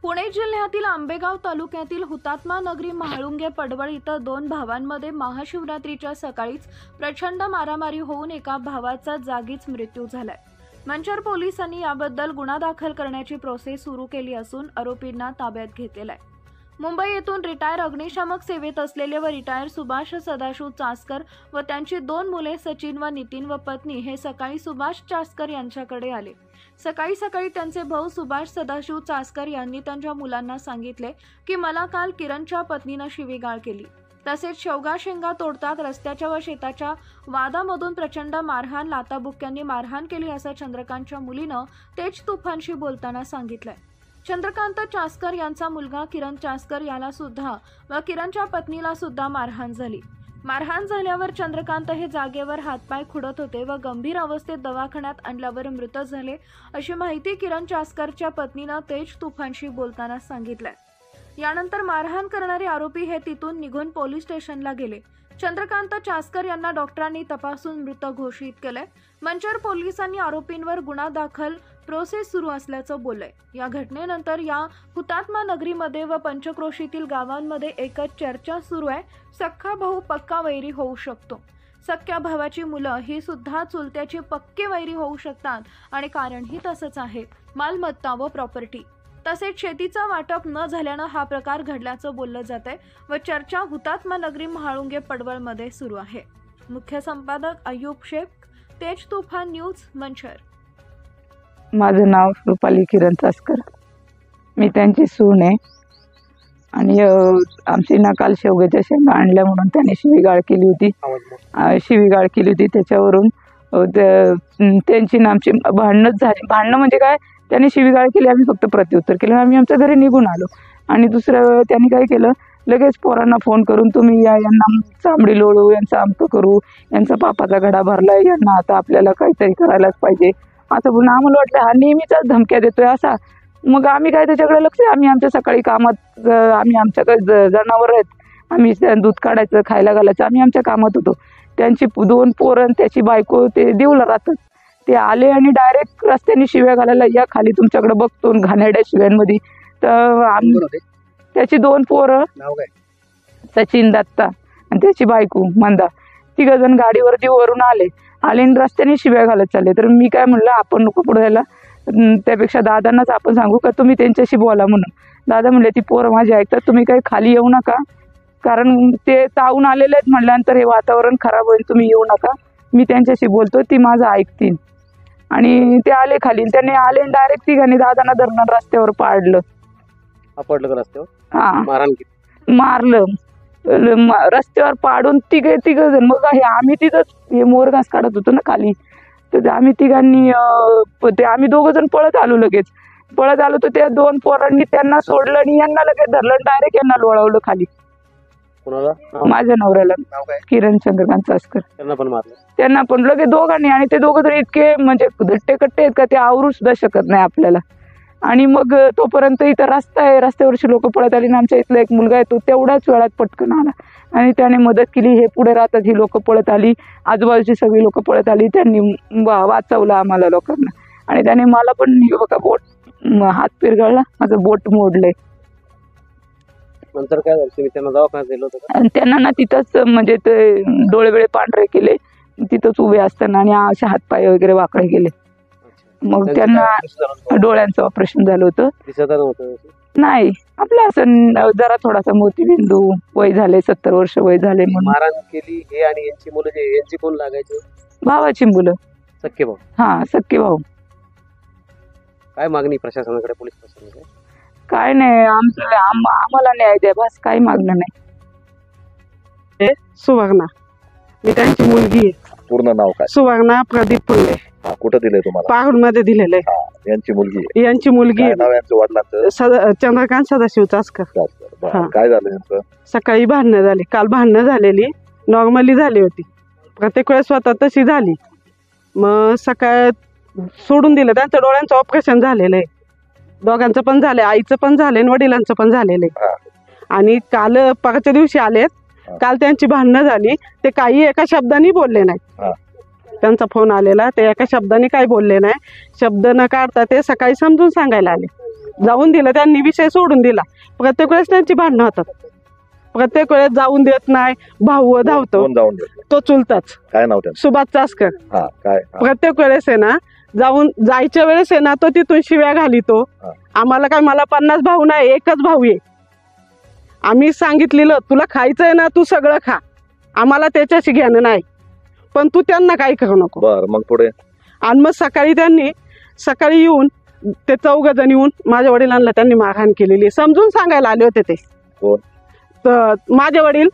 पुणे जिल्ह्यातील आंबेगाव तालुक्यातील हुतात्मा नगरी म्हाळुंगे पडवळ इथं दोन भावांमध्ये महाशिवरात्रीच्या सकाळीच प्रचंड मारामारी होऊन एका भावाचा जागीच मृत्यू झालाय। मंचर पोलिसांनी याबद्दल गुन्हा दाखल करण्याची प्रोसेस सुरू केली असून आरोपींना ताब्यात घेतलेला आहे। मुंबई येथून रिटायर अग्निशामक सेवेत असलेले व रिटायर सुभाष सदाशिव चासकर व त्यांची दोन मुले सचिन व नितीन व पत्नी हे सकाळी सुभाष चासकर यांच्याकडे आले। सकाळी त्यांचे भाऊ सुभाष सदाशिव चासकर यांनी त्यांच्या मुलांना सांगितले की मला काल किरणच्या पत्नीने शिवीगाळ केली, तसेच शेवगा शेंगा तोडतात रस्त्याच्या व शेताच्या वादामधून प्रचंड मारहाण लाताबुक्क्यांनी मारहाण केली असं चंद्रकांतच्या मुलीनं तेज तुफानशी बोलताना सांगितलंय। चंद्रकांत चासकर यांचा मुलगा किरण चासकर याला सुद्धा व किरणच्या पत्नीला सुद्धा मारहाण झाली। मारहाण झाल्यावर चंद्रकांत हे जागेवर हातपाय खुडत होते व गंभीर अवस्थेत दवाखान्यात आणल्यावर मृत झाले अशी माहिती किरण चासकरच्या पत्नीने तेज तुफानशी बोलताना सांगितलंय। यानंतर मारहाण करणारे आरोपी हे तिथून निघून पोलीस स्टेशनला गेले। चंद्रकांत चासकर यांना डॉक्टरांनी तपासून मृत घोषित केले। मंचर पोलिसांनी आरोपींवर गुन्हा दाखल प्रोसेस सुरू असल्याचं बोललंय। या घटनेनंतर या हुतात्मा नगरीमध्ये व पंचक्रोशीतील गावांमध्ये एकच चर्चा सुरू आहे, सख्खा भाऊ पक्का वैरी होऊ शकतो। सख्या भावाची मुलं ही सुद्धा चुलत्याची पक्के वैरी होऊ शकतात आणि कारणही तसंच आहे, मालमत्ता व प्रॉपर्टी तसेच शेतीचं वाटप न झाल्यानं हा प्रकार घडल्याचं बोललं जातंय व चर्चा हुतात्मा नगरी म्हाळुंगे पडवळमध्ये सुरू आहे। मुख्य संपादक अय्यूब शेख, तेज तुफान न्यूज, मंचर। माझं नाव रुपाली किरण चासकर, मी त्यांची सून आहे आणि आमची ना काल शेवग्याच्या शेंगा आणल्या म्हणून त्याने शिवीगाळ केली होती। त्याच्यावरून त्यांची ना आमची भांडणच झाली। भांडणं म्हणजे काय, त्यांनी शिवीगाळ केली, आम्ही फक्त प्रत्युत्तर केलं, आम्ही आमच्या घरी निघून आलो। आणि दुसरं त्यांनी काय केलं, लगेच पोरांना फोन करून तुम्ही या, यांना चांबडी लोळू, यांचं आमचं करू, यांचा पापाचा घडा भरलाय, यांना आता आपल्याला काहीतरी करायलाच पाहिजे असं बोलून आम्हाला वाटलं हा नेहमीचाच धमक्या देतोय असा। मग आम्ही काय त्याच्याकडे लक्ष, आम्ही आमच्या सकाळी कामात, आम्ही आमच्याकडे जनावर आहेत, आम्ही दूध काढायचं, खायला घालायचं, आम्ही आमच्या कामात होतो। त्यांची दोन पोरं त्याची बायको ते देऊला राहतात, ते आले आणि डायरेक्ट रस्त्याने शिव्या घालायला, या खाली तुमच्याकडे बघतो घाणेरड्या शिव्यांमध्ये। तर त्याची दोन पोरं सचिन दत्ता आणि त्याची बायको मंदा, तिघजण गाडीवर जीववरून आले आणि रस्त्याने शिव्या घालत चालले। तर मी काय म्हणलं, आपण नको पुढे जायला, त्यापेक्षा दादांनाच आपण सांगू का तुम्ही त्यांच्याशी बोला म्हणून। दादा म्हणले ती पोरं माझी ऐकतात, तुम्ही काही खाली येऊ नका, कारण ते तावून आलेले आहेत म्हटल्यानंतर हे वातावरण खराब होईल, तुम्ही येऊ नका, मी त्यांच्याशी बोलतो, ती माझं ऐकतील। आणि ते आले खाली, त्यांनी आले डायरेक्ट तिघांनी दादांना धरणं रस्त्यावर पाडलं रस्त्यावर, हा मारलं रस्त्यावर पाडून तिघ जण। मग हे आम्ही तिथंच हे मोरघास काढत होतो ना खाली, तर आम्ही तिघांनी आम्ही दोघं जण पळत आलो, लगेच पळत आलो तर त्या दोन पोरांनी त्यांना सोडलं आणि यांना लगेच धरलं, डायरेक्ट यांना लोळवलं खाली। माझ्या नवऱ्याला किरण चंद्रकांत चासकर, त्यांना पण लगेच दोघांनी। आणि ते दोघं जण इतके म्हणजे धट्टे कट्टे आहेत का ते आवरू सुद्धा शकत नाही आपल्याला। आणि मग तोपर्यंत इथं रस्ता आहे, रस्त्यावरची लोक पळत आली आणि आमच्या इथला एक मुलगा आहे तो तेवढ्याच वेळात पटकन आला आणि त्याने मदत केली। हे पुढे राहतात, ही लोक पळत आली, आजूबाजूची सगळी लोक पळत आली, त्यांनी वाचवलं आम्हाला लोकांना। आणि त्याने मला पण बघा बोट, हात पिरगळला, माझं बोट मोडलंय। नंतर काय झालं, तुम्ही त्यांना दवाखान्यात नेलं होतं का? आणि त्यांना ना तिथंच म्हणजे ते डोळे बिळे पांढरे केले तिथंच उभे असताना आणि असे हातपाय वगैरे वाकडे केले। मग त्यांना डोळ्यांचं ऑपरेशन झालं होतं। नाही, आपलं असं जरा थोडासा मोतीबिंदू, वय झाले 70 वर्ष वय झाले म्हणून। मारहाण केली हे आणि यांची मुलं यांची कोण लागायचे? भावाची मुलं, सख्खे भाऊ। हा, सख्खे भाऊ। काय मागणी प्रशासनाकडे, पोलीस प्रशासनाकडे? काय नाही, आम्हाला न्याय द्या बस, काही मागणं नाही। सुवर्णा, मी त्यांची मुलगी आहे। पूर्ण नाव काय? सुवर्णा प्रदीप पुल्ले। कुठं दिलंय तुम्हाला? पाहुण मध्ये दिलेलं आहे। यांची मुलगी आहे? यांची मुलगी काय नाव यांचं वडिलांचं? चंद्रकांत सदाशिव चासकर। काय झालं यांचं? सकाळी भांडणं झाली, काल भांडणं झालेली, नॉर्मली झाली होती, प्रत्येक वेळेस स्वतः तशी झाली। मग सकाळ सोडून दिलं, त्यांचं डोळ्यांचं ऑपरेशन झालेलं आहे, दोघांचं पण झालंय, आईचं पण झालंय आणि वडिलांचं पण झालेलं आहे। आणि काल परवाच्या दिवशी आलेत, काल त्यांची भांडणं झाली, ते काही एका शब्दाने बोलले नाही। त्यांचा फोन आलेला, ते एका शब्दाने काही बोलले नाही, शब्द न काढता ते सकाळी समजून सांगायला आले। जाऊन दिलं त्यांनी, विषय सोडून दिला. प्रत्येक वेळेस त्यांची भांडणं होतात, प्रत्येक वेळेस जाऊन देत नाही. भाऊ धावतो कोण जाऊन देत? तो चुलताच काय नाव त्यांचं? सुभाष चासकर. हा काय हा. प्रत्येक वेळेस आहे ना, जायच्या वेळेस आहे ना तो तिथून शिव्या घालितो. हा. आम्हाला काय, मला 50 भाऊ नाही, एकच भाऊ आहे. आम्ही सांगितलेलं तुला खायचंय ना तू सगळं खा, आम्हाला त्याच्याशी घेणं नाही, पण तू त्यांना काही करू नको. बर मग पुढे? आणि मग सकाळी येऊन ते 4 जण येऊन माझ्या वडिलांना त्यांनी मारहाण केलेली. समजून सांगायला आले होते ते. कोण? तर माझे वडील